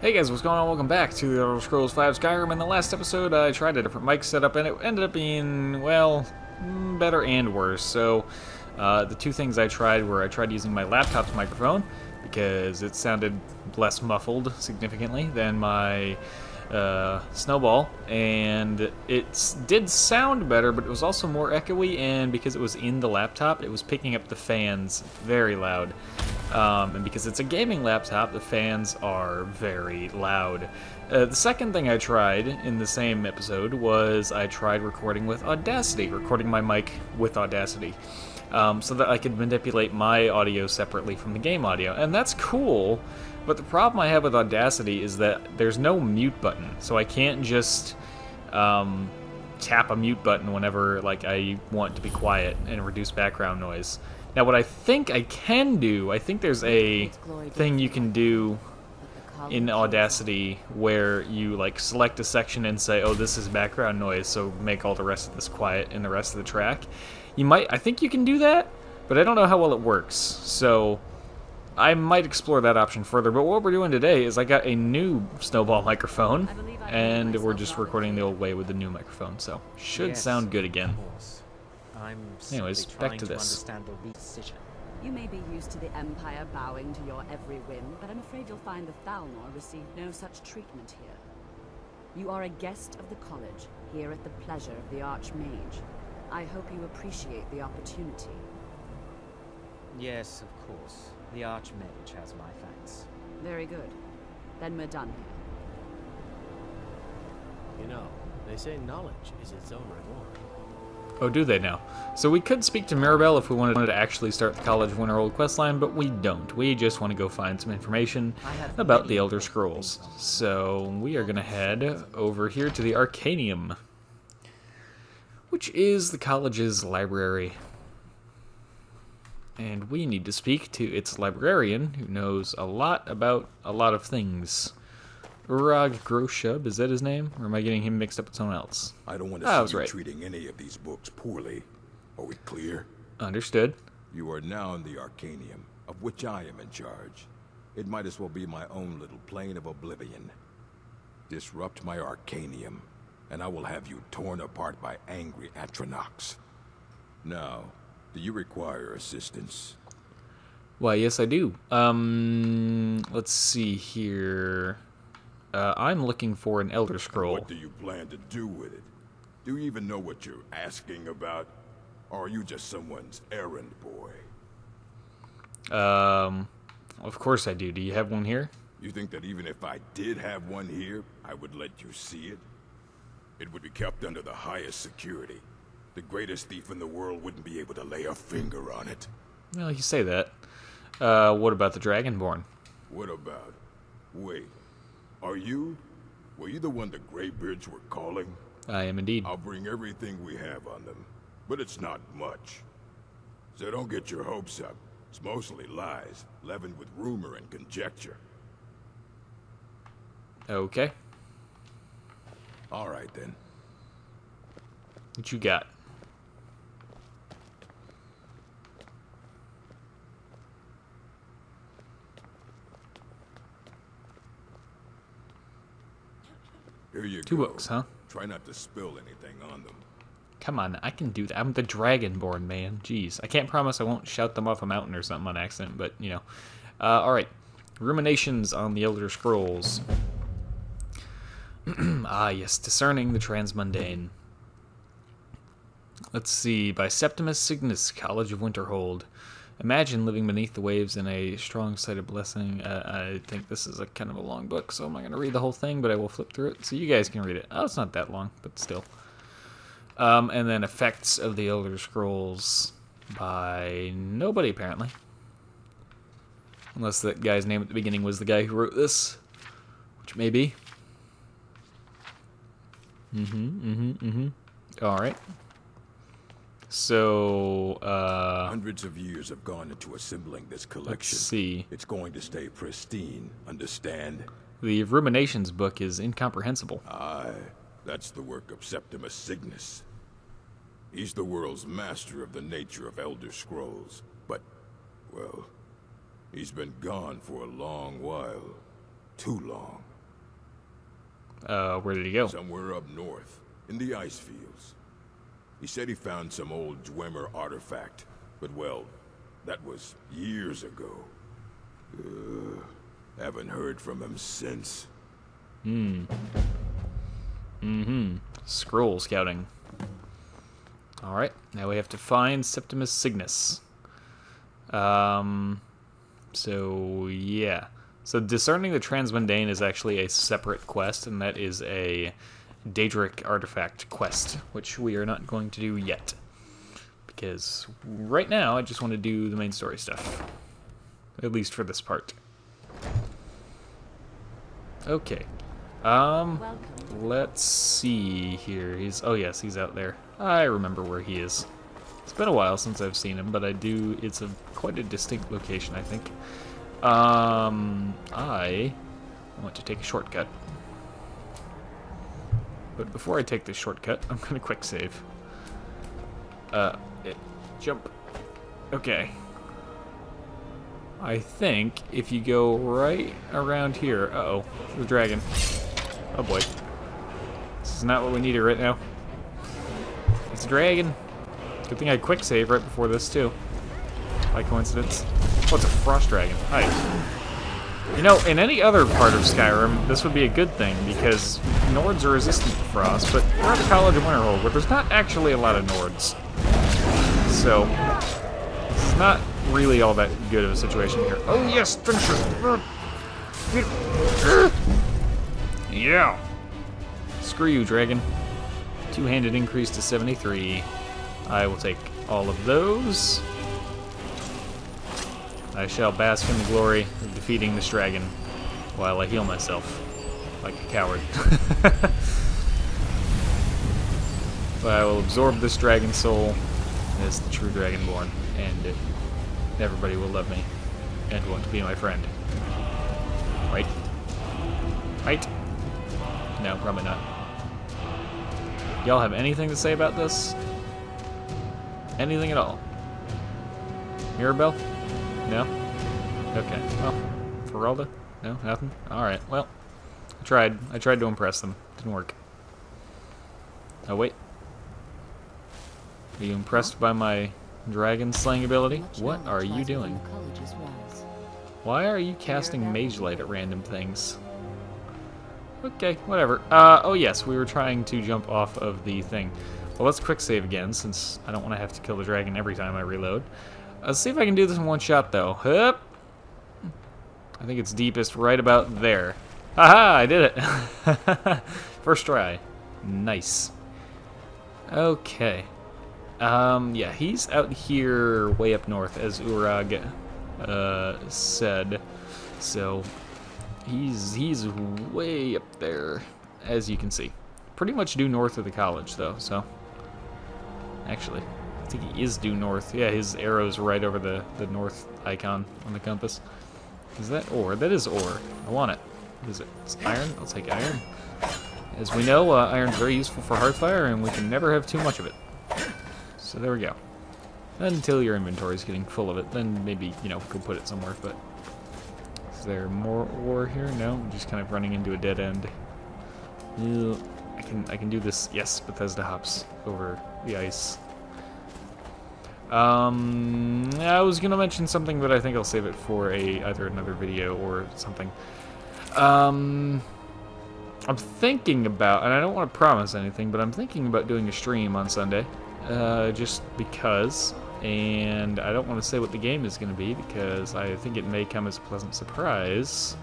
Hey guys, what's going on? Welcome back to the Elder Scrolls V Skyrim. In the last episode, I tried a different mic setup, and it ended up being, well, better and worse. So, the two things I tried were I tried using my laptop's microphone, because it sounded less muffled, significantly, than my Snowball, and it did sound better, but it was also more echoey, and because it was in the laptop, it was picking up the fans very loud. And because it's a gaming laptop, the fans are very loud. The second thing I tried in the same episode was I tried recording with Audacity, recording my mic with Audacity, so that I could manipulate my audio separately from the game audio. And that's cool, but the problem I have with Audacity is that there's no mute button, so I can't just tap a mute button whenever I want to be quiet and reduce background noise. Now, what I think I can do, I think there's a thing you can do in Audacity where you select a section and say, oh, this is background noise, so make all the rest of this quiet in the rest of the track. I think you can do that, but I don't know how well it works, so I might explore that option further. But what we're doing today is I got a new Snowball microphone, and we're just recording the old way with the new microphone, so should sound good again. Anyways, back to this. You may be used to the Empire bowing to your every whim, but I'm afraid you'll find the Thalmor received no such treatment here. You are a guest of the college, here at the pleasure of the Archmage. I hope you appreciate the opportunity. Yes, of course. The Archmage has my thanks. Very good. Then we're done here. You know, they say knowledge is its own reward. Oh, do they now? So we could speak to Mirabelle if we wanted to actually start the College of Winterhold questline, but we don't. We just want to go find some information about the Elder Scrolls. So we are going to head over here to the Arcanium, which is the college's library. And we need to speak to its librarian, who knows a lot about a lot of things. Urag Groshub, is that his name? Or am I getting him mixed up with someone else? I don't want to see you treating any of these books poorly. Are we clear? Understood. You are now in the Arcanium, of which I am in charge. It might as well be my own little plane of oblivion. Disrupt my Arcanium, and I will have you torn apart by angry Atronachs. Now, do you require assistance? Why, yes I do. Let's see here. I'm looking for an Elder Scroll. What do you plan to do with it? Do you even know what you're asking about? Or are you just someone's errand boy? Of course I do. Do you have one here? You think that even if I did have one here, I would let you see it? It would be kept under the highest security. The greatest thief in the world wouldn't be able to lay a finger on it. Well, you say that. What about the Dragonborn? What about? Wait. Were you the one the Greybeards were calling? I am indeed. I'll bring everything we have on them, but it's not much. So don't get your hopes up. It's mostly lies, leavened with rumor and conjecture. Okay. All right, then. What you got? Here you go. 2 books, huh? Try not to spill anything on them. Come on, I can do that. I'm the Dragonborn, man. Jeez. I can't promise I won't shout them off a mountain or something on accident, but, you know. Alright. Ruminations on the Elder Scrolls. Ah, yes. Discerning the Transmundane. Let's see. By Septimus Cygnus, College of Winterhold. Imagine living beneath the waves in a strong-sighted blessing. I think this is a kind of a long book, so I'm not going to read the whole thing, but I will flip through it so you guys can read it. Oh, it's not that long, but still. And then Effects of the Elder Scrolls by nobody, apparently. Unless that guy's name at the beginning was the guy who wrote this, which may be. All right. So, hundreds of years have gone into assembling this collection. Let's see. It's going to stay pristine, understand? The Ruminations book is incomprehensible. Aye, that's the work of Septimus Cygnus. He's the world's master of the nature of Elder Scrolls, but, well, he's been gone for a long while. Too long. Where did he go? Somewhere up north, in the ice fields. He said he found some old Dwemer artifact, but well, that was years ago. Haven't heard from him since. Scroll scouting. Alright, now we have to find Septimus Cygnus. So, yeah. So, discerning the Transmundane is actually a separate quest, and that is a Daedric artifact quest, which we are not going to do yet. Because right now, I just want to do the main story stuff. At least for this part. Okay. Let's see here. Oh yes, he's out there. I remember where he is. It's been a while since I've seen him, but it's quite a distinct location, I think. I want to take a shortcut. But before I take this shortcut, I'm gonna quick save. Jump. Okay. I think if you go right around here... Uh-oh, the dragon. Oh boy. This is not what we needed right now. It's a dragon. Good thing I quick save right before this, too. By coincidence. Oh, it's a frost dragon. Hi. You know, in any other part of Skyrim, this would be a good thing, because Nords are resistant to frost, but we're at the College of Winterhold, where there's not actually a lot of Nords. So, this is not really all that good of a situation here. Oh yes, finish it! Yeah! Screw you, dragon. Two-handed increase to 73. I will take all of those. I shall bask in the glory of defeating this dragon while I heal myself like a coward. But I will absorb this dragon soul as the true Dragonborn, and everybody will love me and want to be my friend. Right? Right? No, probably not. Y'all have anything to say about this? Anything at all? Mirabelle? No? Okay, well, Feralda? No, nothing? Alright, well, I tried to impress them. Didn't work. Oh, wait. Are you impressed by my dragon slaying ability? What are you doing? Why are you casting Mage Light at random things? Okay, whatever. Oh yes, we were trying to jump off of the thing. Well, let's quick save again, since I don't want to have to kill the dragon every time I reload. Let's see if I can do this in one shot, though. Hup! I think it's deepest right about there. Haha, I did it! First try. Nice. Okay. Yeah, he's out here way up north, as Urag said. So, he's way up there, as you can see. Pretty much due north of the college, though, so... Actually, I think he is due north. Yeah, his arrow's right over the north icon on the compass. Is that ore? That is ore. I want it. What is it? It's iron? I'll take iron. As we know, iron's very useful for Hearthfire, and we can never have too much of it. So there we go. Until your inventory's getting full of it, then maybe, you know, go put it somewhere, but... Is there more ore here? No, I'm just kind of running into a dead end. Ew. I can do this. Yes, Bethesda hops over the ice. I was gonna mention something, but I think I'll save it for either another video or something. I'm thinking about, and I don't want to promise anything, but I'm thinking about doing a stream on Sunday, just because. And I don't want to say what the game is going to be, because I think it may come as a pleasant surprise,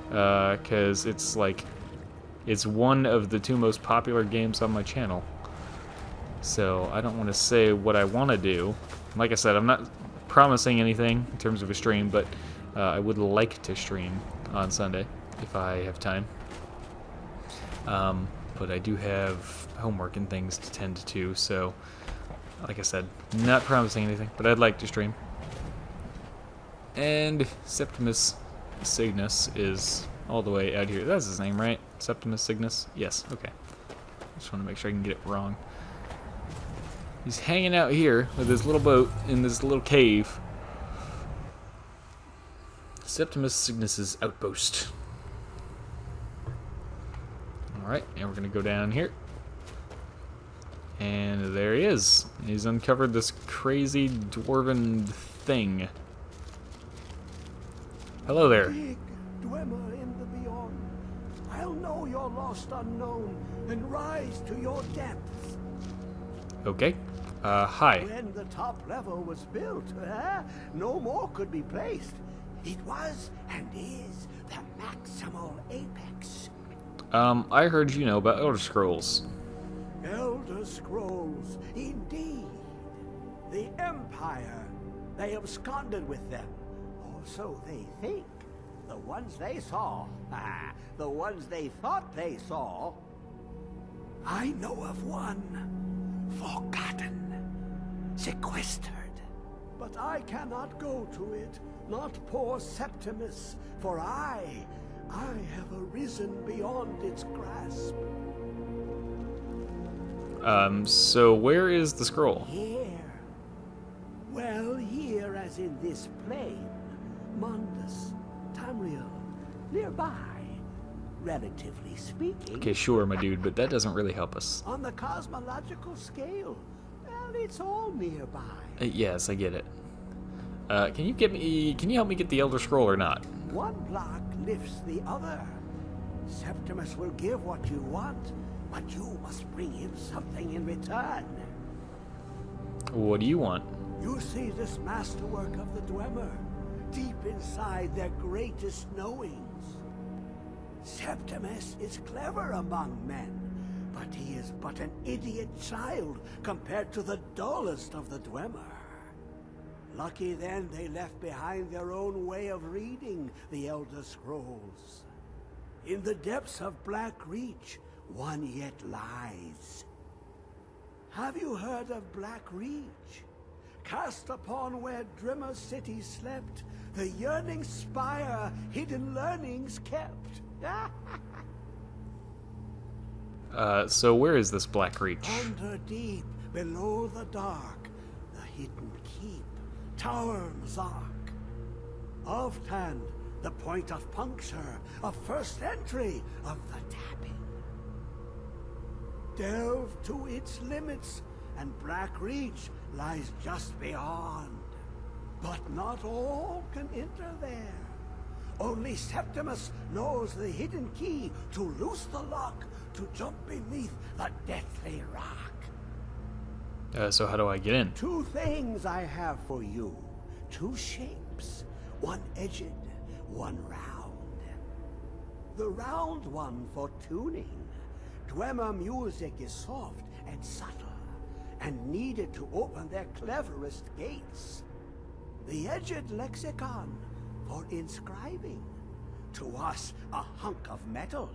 because it's like, it's one of the 2 most popular games on my channel. So I don't want to say what I want to do. Like I said, I'm not promising anything in terms of a stream, but I would like to stream on Sunday if I have time. But I do have homework and things to tend to, so like I said, not promising anything, but I'd like to stream. And Septimus Cygnus is all the way out here. That's his name, right? Septimus Cygnus? Yes, okay. Just want to make sure I can get it wrong. He's hanging out here with his little boat in this little cave. Septimus Cygnus's outpost. Alright, and we're gonna go down here. And there he is. He's uncovered this crazy dwarven thing. Hello there. Big Dwemer in the beyond, I'll know your lost unknown and rise to your depths. Okay. Hi. When the top level was built, no more could be placed. It was and is the maximal apex. I heard you know about Elder Scrolls. Elder Scrolls, indeed. The Empire, they absconded with them. Or so they think. The ones they saw, the ones they thought they saw. I know of one, forgotten, sequestered. But I cannot go to it, not poor Septimus, for I have arisen beyond its grasp. So where is the scroll? Here. Well, here as in this plane. Mundus, Tamriel, nearby, relatively speaking. Okay, sure, my dude, but that doesn't really help us. On the cosmological scale, well, it's all nearby. Yes, I get it. Can you help me get the Elder Scroll or not? One block lifts the other. Septimus will give what you want, but you must bring him something in return. What do you want? You see this masterwork of the Dwemer, deep inside their greatest knowings. Septimus is clever among men, but he is but an idiot child compared to the dullest of the Dwemer. Lucky then they left behind their own way of reading the Elder Scrolls. In the depths of Black Reach, one yet lies. Have you heard of Black Reach? Cast upon where Drimmer City slept, the yearning spire hidden learnings kept. So where is this Black Reach? Under deep, below the dark, the hidden keep, Tower Mazark. Oft-hand, the point of puncture, of first entry of the tapping. Delve to its limits, and Black Reach lies just beyond. But not all can enter there. Only Septimus knows the hidden key to loose the lock, to jump beneath the deathly rock. So how do I get in? Two things I have for you. Two shapes. One edged, one round. The round one for tuning. Dwemer music is soft and subtle, and needed to open their cleverest gates. The edged lexicon for inscribing. To us, a hunk of metal.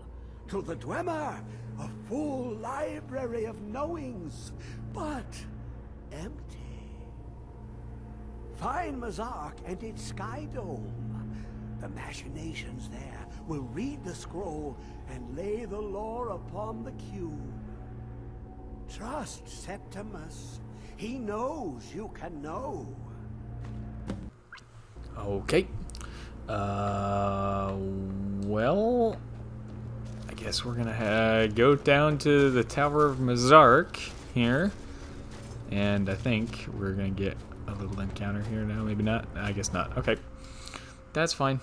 To the Dwemer, a full library of knowings, but empty. Find Mazark and its sky dome. The machinations there will read the scroll and lay the lore upon the cube. Trust Septimus. He knows you can know. Okay. Well, I guess we're gonna go down to the Tower of Mazark here, and I think we're gonna get a little encounter here now. Maybe not. I guess not. Okay, that's fine.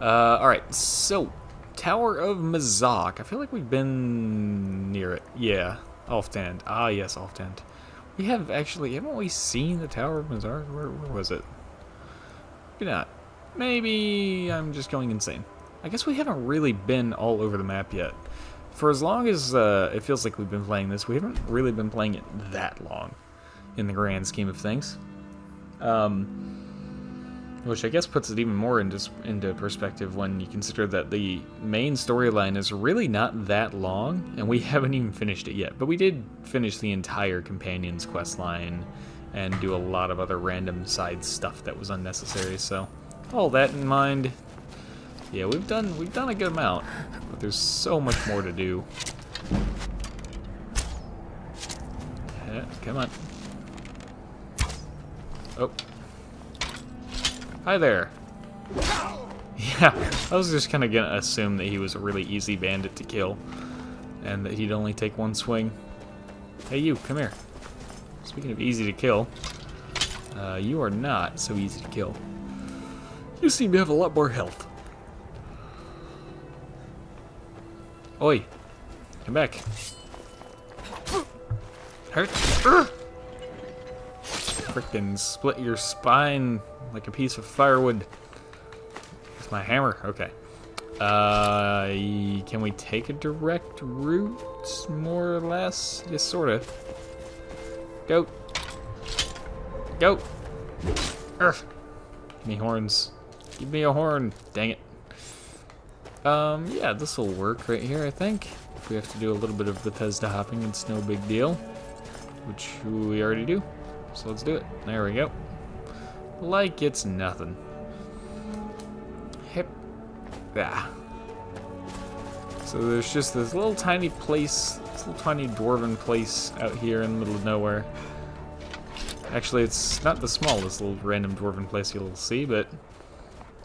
All right. So, Tower of Mazark. I feel like we've been near it. Yeah, Alftand. Ah, yes, Alftand. We have actually, haven't we seen the Tower of Mazark? Where was it? Maybe not. Maybe I'm just going insane. I guess we haven't really been all over the map yet. For as long as it feels like we've been playing this, we haven't really been playing it that long in the grand scheme of things. Which I guess puts it even more into perspective when you consider that the main storyline is really not that long, and we haven't even finished it yet. But we did finish the entire Companion's quest line and do a lot of other random side stuff that was unnecessary. So, all that in mind, yeah, we've done a good amount, but there's so much more to do. Yeah, come on. Oh. Hi there. Yeah, I was just kind of gonna assume that he was a really easy bandit to kill, and that he'd only take one swing. Hey you, come here. Speaking of easy to kill, you are not so easy to kill. You seem to have a lot more health. Oi, come back. Hurt. Frickin' split your spine like a piece of firewood. With my hammer, okay. Can we take a direct route, more or less? Just sorta. Go. Go. Urgh. Give me horns. Give me a horn. Dang it. Yeah, this will work right here, I think. If we have to do a little bit of Bethesda hopping, it's no big deal. Which we already do. So let's do it. There we go. Like it's nothing. Hip. Yeah. So there's just this little tiny place, this little tiny dwarven place out here in the middle of nowhere. Actually, it's not the smallest little random dwarven place you'll see, but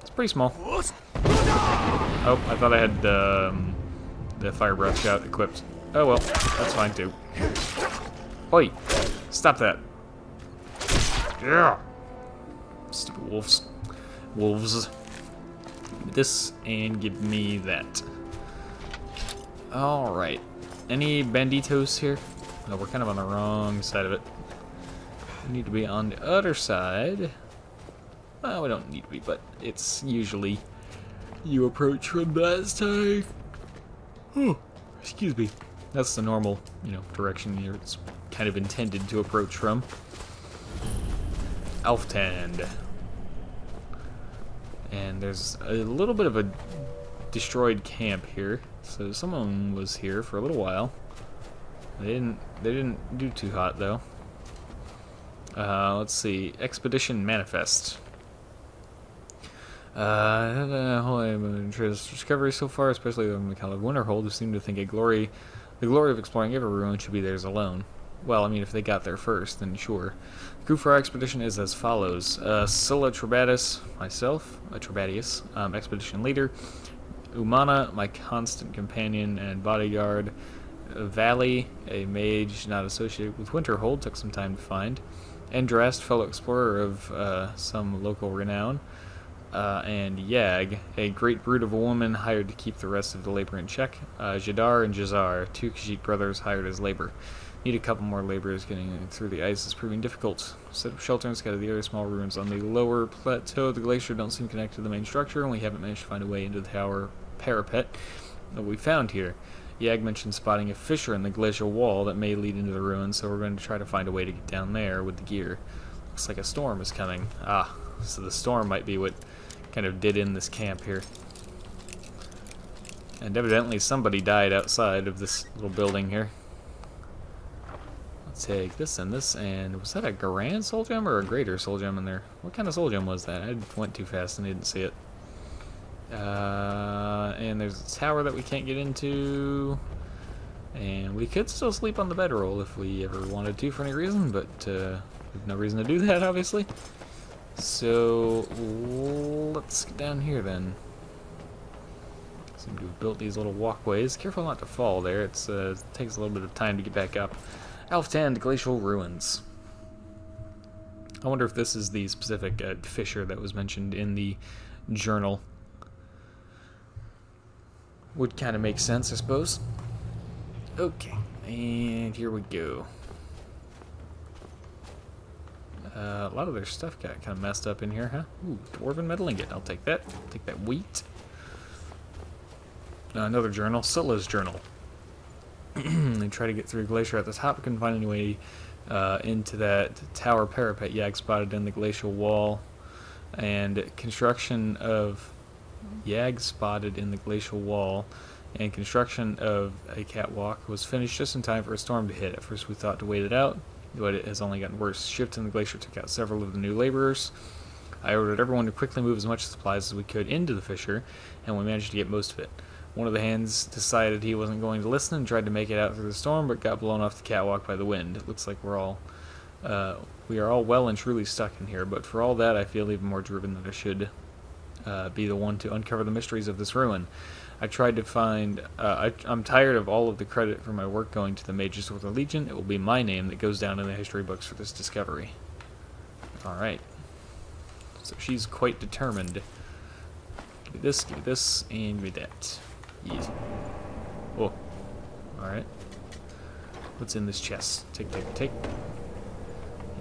it's pretty small. Oh, I thought I had the fire breath shout equipped. Oh well, that's fine too. Oi! Stop that. Yeah! Stupid wolves. Wolves. Give me this and give me that. Alright. Any banditos here? No, we're kind of on the wrong side of it. We need to be on the other side. Well, we don't need to be, but it's usually you approach from that side. Oh, excuse me. That's the normal, direction you're kind of intended to approach from. Elftand. And there's a little bit of a destroyed camp here. So someone was here for a little while. They didn't do too hot though. Let's see. Expedition Manifest. Discovery so far, especially the McCall Winterhold, who seem to think the glory of exploring every ruin should be theirs alone. Well, I mean, if they got there first, then sure. The crew for our expedition is as follows. Scylla Trebatus, myself, Trebatius, expedition leader. Umana, my constant companion and bodyguard. Valley, a mage not associated with Winterhold, took some time to find. Endrast, fellow explorer of some local renown. And Yag, a great brute of a woman hired to keep the rest of the labor in check. Jadar and Jazar, two Khajiit brothers hired as labor. Need a couple more laborers. Getting through the ice is proving difficult. Set up shelter and scatter the other small ruins on the lower plateau of the glacier don't seem connected to the main structure, and we haven't managed to find a way into the tower parapet that we found here. Yag mentioned spotting a fissure in the glacial wall that may lead into the ruins, so we're going to try to find a way to get down there with the gear. Looks like a storm is coming. Ah, so the storm might be what kind of did in this camp here. And evidently somebody died outside of this little building here. Let's take this and this, and was that a Grand Soul Gem or a Greater Soul Gem in there? What kind of Soul Gem was that? I went too fast and didn't see it. And there's a tower that we can't get into. And we could still sleep on the bedroll if we ever wanted to for any reason, but there's no reason to do that, obviously. So let's get down here then. Seem to have built these little walkways. Careful not to fall there. It takes a little bit of time to get back up. Elftand Glacial Ruins. I wonder if this is the specific fissure that was mentioned in the journal. Would kind of make sense, I suppose. Okay, and here we go. A lot of their stuff got kind of messed up in here, huh? Ooh, dwarven metal ingot. I'll take that. Take that wheat. Another journal. Scylla's journal. They try to get through a glacier at the top. Couldn't find any way into that tower parapet Yag spotted in the glacial wall. And construction of Yag spotted in the glacial wall. And construction of a catwalk was finished just in time for a storm to hit. At first we thought to wait it out, but it has only gotten worse. Shift in the glacier took out several of the new laborers. I ordered everyone to quickly move as much supplies as we could into the fissure, and we managed to get most of it. One of the hands decided he wasn't going to listen and tried to make it out through the storm, but got blown off the catwalk by the wind. It looks like we are all well and truly stuck in here, but for all that I feel even more driven than I should be the one to uncover the mysteries of this ruin. I tried to find... I'm tired of all of the credit for my work going to the Mages of the Legion. It will be my name that goes down in the history books for this discovery. Alright. So she's quite determined. Give me this, and give me that. Easy. Oh. Alright. What's in this chest? Take.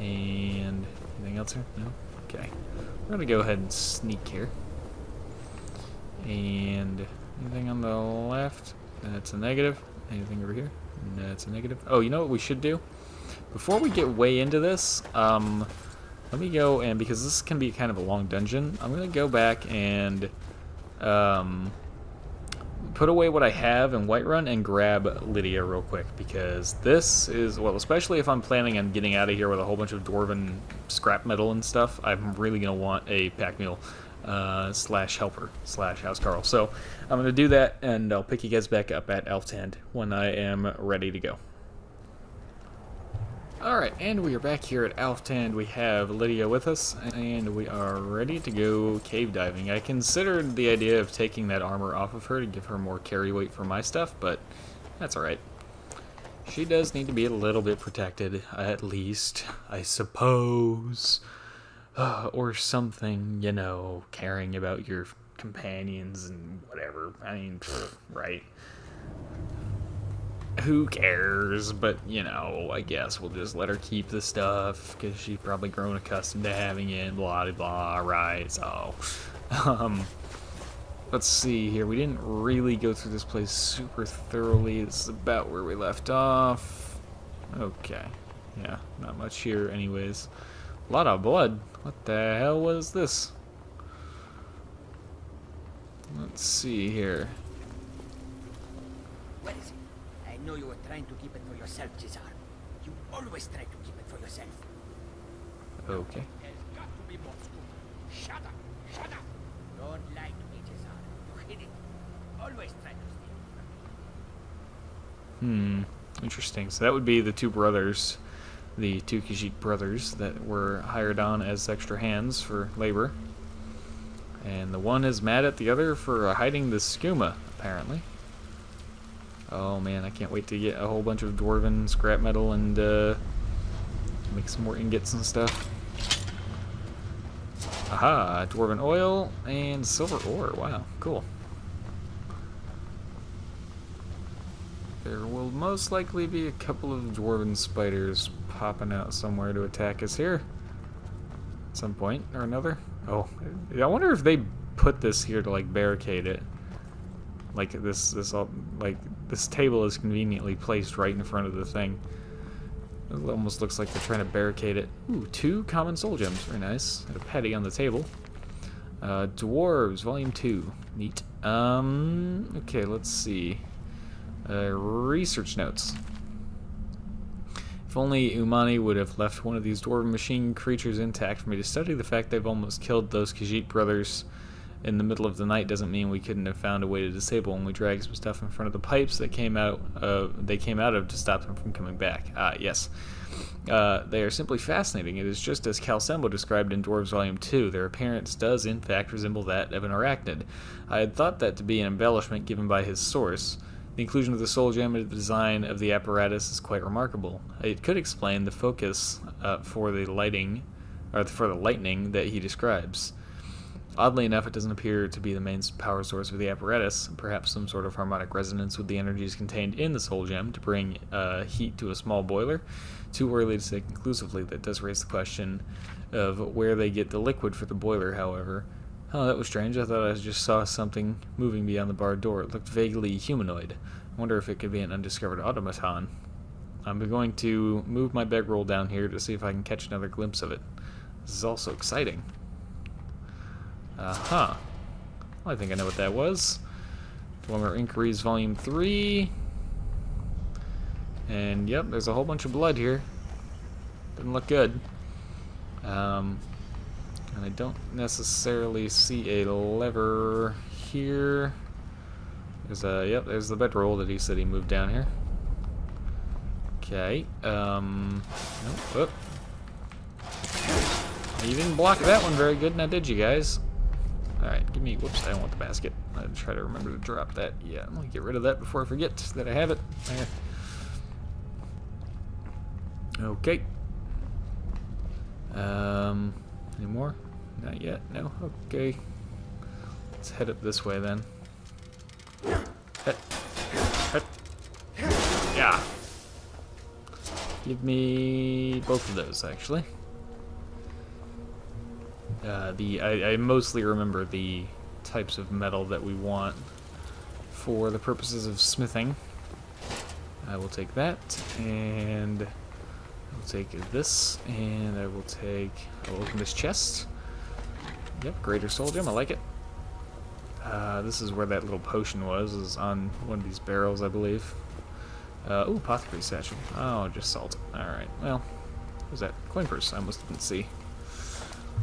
And... anything else here? No? Okay. We're gonna go ahead and sneak here. And... anything on the left? That's a negative. Anything over here? That's a negative. Oh, you know what we should do? Before we get way into this, let me go and, because this can be kind of a long dungeon, I'm gonna go back and put away what I have in Whiterun and grab Lydia real quick, because this is, well, especially if I'm planning on getting out of here with a whole bunch of dwarven scrap metal and stuff, I'm really gonna want a pack mule slash helper slash housecarl. So I'm gonna do that, and I'll pick you guys back up at Elftand when I am ready to go. Alright, and we are back here at Elftand. We have Lydia with us, and we are ready to go cave diving. I considered the idea of taking that armor off of her to give her more carry weight for my stuff, but that's alright. She does need to be a little bit protected, at least, I suppose. Or something, you know, caring about your companions and whatever. I mean, right. Who cares? But, you know, I guess we'll just let her keep the stuff, because she's probably grown accustomed to having it, blah, blah, right, so... let's see here. We didn't really go through this place super thoroughly. This is about where we left off. Okay. Yeah, not much here anyways. A lot of blood. What the hell was this? Let's see here. What is it? I know you were trying to keep it for yourself, Cesar. You always try to keep it for yourself. Okay. There's got to be more scoop. Shut up! Shut up! Don't lie to me, Cesar. You hid it. Always try to steal from me. Interesting. So that would be the two brothers, the two Khajiit brothers that were hired on as extra hands for labor. And the one is mad at the other for hiding the skooma, apparently. Oh man, I can't wait to get a whole bunch of dwarven scrap metal and make some more ingots and stuff. Aha, dwarven oil and silver ore. Wow, cool. There will most likely be a couple of dwarven spiders popping out somewhere to attack us here at some point or another. Oh, I wonder if they put this here to like barricade it. Like this table is conveniently placed right in front of the thing. It almost looks like they're trying to barricade it. Ooh, 2 common soul gems, very nice. And a petty on the table. Dwarves, Volume 2, neat. Okay, let's see. Research notes. If only Umani would have left one of these dwarven machine creatures intact for me to study. The fact they've almost killed those Khajiit brothers in the middle of the night doesn't mean we couldn't have found a way to disable when we dragged some stuff in front of the pipes that came out of to stop them from coming back. Ah, yes. They are simply fascinating. It is just as Calsembo described in Dwarves Volume 2. Their appearance does, in fact, resemble that of an arachnid. I had thought that to be an embellishment given by his source. The inclusion of the soul gem in the design of the apparatus is quite remarkable. It could explain the focus for the lightning that he describes. Oddly enough, it doesn't appear to be the main power source of the apparatus. Perhaps some sort of harmonic resonance with the energies contained in the soul gem to bring heat to a small boiler. Too early to say conclusively. That does raise the question of where they get the liquid for the boiler, however. Oh, that was strange. I thought I just saw something moving beyond the barred door. It looked vaguely humanoid. I wonder if it could be an undiscovered automaton. I'm going to move my bedroll down here to see if I can catch another glimpse of it. This is also exciting. Well, I think I know what that was. Dwemer Inquiries Volume 3. And yep, there's a whole bunch of blood here. Doesn't look good. And I don't necessarily see a lever here. There's there's the bedroll that he said he moved down here. Okay. Nope. You didn't block that one very good, now did you guys? Alright, give me... Whoops, I don't want the basket. I'll try to remember to drop that. Yeah, I'm gonna get rid of that before I forget that I have it. There. Okay. Any more? Not yet. No? Okay. Let's head up this way then. Head. Head. Yeah. Give me both of those, actually. I mostly remember the types of metal that we want for the purposes of smithing. I will take that, and I will take this, and I will open this chest. Yep, Greater Soul Gem, I like it. This is where that little potion is on one of these barrels, I believe. Ooh, apothecary satchel. Oh, just salt. Alright, well, what was that? Coin purse, I almost didn't see.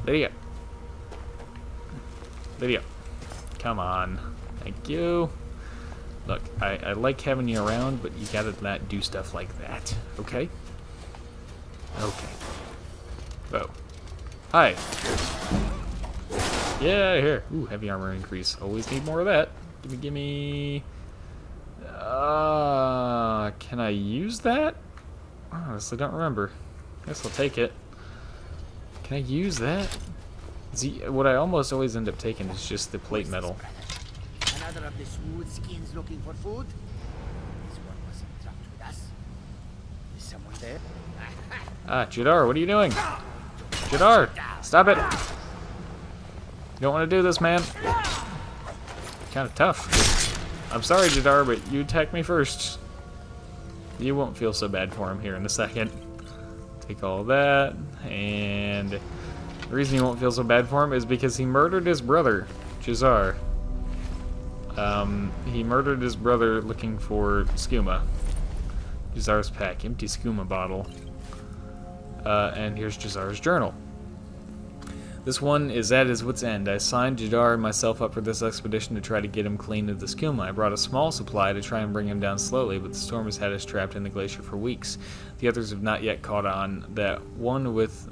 Lydia. Lydia. Come on. Thank you. Look, I like having you around, but you gotta not do stuff like that, okay? Okay. Oh. Hi. Yeah, here. Ooh, heavy armor increase. Always need more of that. Gimme. Can I use that? Honestly, don't remember. Guess I'll take it. Can I use that? See, what I almost always end up taking is just the plate metal. Another of the smooth skins looking for food? This one wasn't trapped with us. Is someone there? Ah, Jadar, what are you doing? Jadar, stop it! You don't want to do this, man. Kind of tough. I'm sorry, Jadar, but you attacked me first. You won't feel so bad for him here in a second. Take all that, and the reason you won't feel so bad for him is because he murdered his brother, Jazar. He murdered his brother looking for skooma. Jazar's pack, empty skooma bottle. And here's Jazar's journal. This one is at his wit's end. I signed Jadar and myself up for this expedition to try to get him clean of the skooma. I brought a small supply to try and bring him down slowly, but the storm has had us trapped in the glacier for weeks. The others have not yet caught on that one with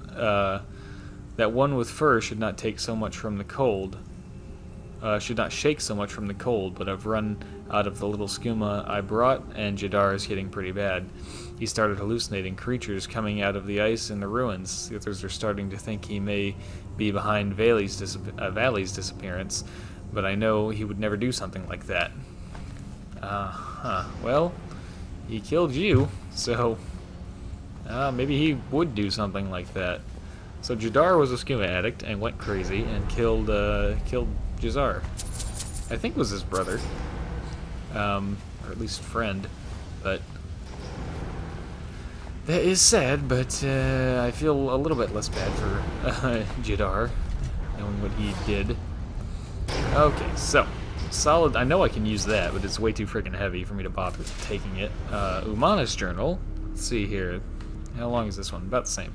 fur should not take so much from the cold. Should not shake so much from the cold, but I've run out of the little skooma I brought, and Jadar is getting pretty bad. He started hallucinating creatures coming out of the ice in the ruins. The others are starting to think he may be behind Valley's disappearance, but I know he would never do something like that. Well, he killed you, so maybe he would do something like that. So Jadar was a skooma addict and went crazy and killed Jazar. I think was his brother, or at least friend, but that is sad, but I feel a little bit less bad for Jadar, knowing what he did. Okay, so, solid, I know I can use that, but it's way too freaking heavy for me to bother taking it. Umana's journal, let's see here, how long is this one? About the same.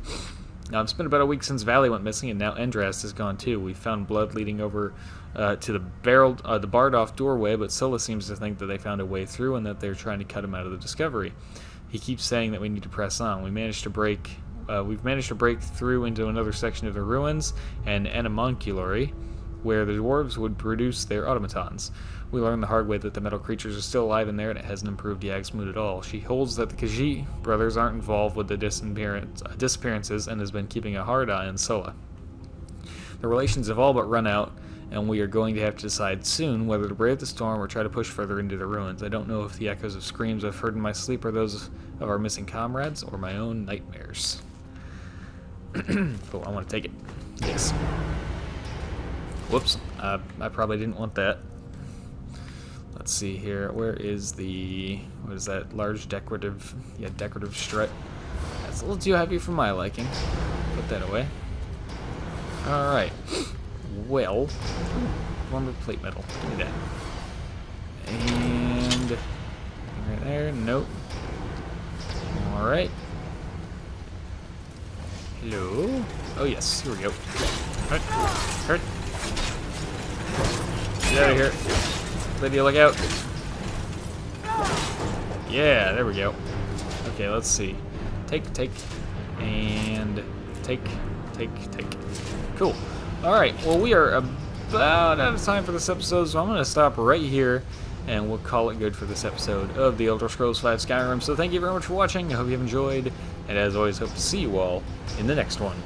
Now, it's been about a week since Valley went missing, and now Endrast is gone too. We found blood leading over to the barred-off doorway, but Scylla seems to think that they found a way through and that they're trying to cut him out of the discovery. He keeps saying that we need to press on. We've managed to break through into another section of the ruins and Animonculary, where the dwarves would produce their automatons. We learned the hard way that the metal creatures are still alive in there, and it hasn't improved Yag's mood at all. She holds that the Khajiit brothers aren't involved with the disappearances and has been keeping a hard eye on Scylla. The relations have all but run out, and we are going to have to decide soon whether to brave the storm or try to push further into the ruins. I don't know if the echoes of screams I've heard in my sleep are those of our missing comrades or my own nightmares. Cool, I want to take it. Yes. Whoops, I probably didn't want that. Let's see here, where is the, what is that, large decorative strut. That's a little too heavy for my liking. Put that away. Alright. Well, one with plate metal. Give me that. And right there. Nope. All right. Hello. Oh yes. Here we go. Hurt. Hurt. Get out of here. Lydia, look out. Yeah. There we go. Okay. Let's see. Take, and take. Cool. Alright, well we are about out of time for this episode, so I'm going to stop right here, and we'll call it good for this episode of The Elder Scrolls V Skyrim. So thank you very much for watching, I hope you've enjoyed, and as always, hope to see you all in the next one.